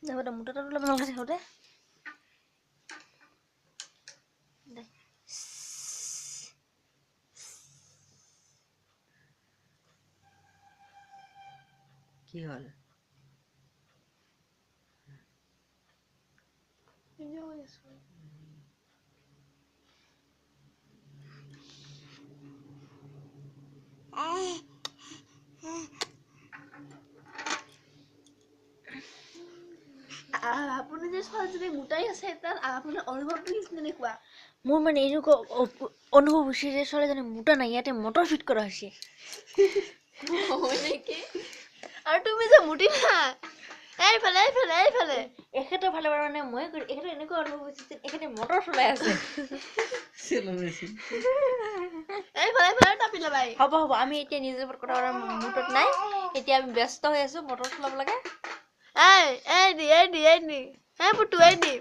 দেখো দে মোটা টাটো ভালকে দেখো দে কি হল আপুনি যে ছোৱালীজনী মোটাই আছে তাৰ আপোনাৰ অনুভৱটো কি তেনেকুৱা মোৰ মানে এনেকুৱা অনুভৱ হৈছে যে ছোৱালীজনী মোটা নাই ইয়াতে মটৰ ফিট কৰা হৈছে হয় নেকি আৰু তুমি যে মুটি না এইফালে এখেতৰ ফালে মানে মই এখেতৰ এনেকুৱা অনুভৱ হৈছে যে এখেতে মটৰ চলাই আছে এইফালে টাপিলে বাই হ'ব আমি এতিয়া নিজৰ ওপৰত কথা পতাৰ মুহূৰ্তত নাই এতিয়া আমি ব্যস্ত হৈ আছো মটৰ চলাব লাগে এই দি পুতু এই দি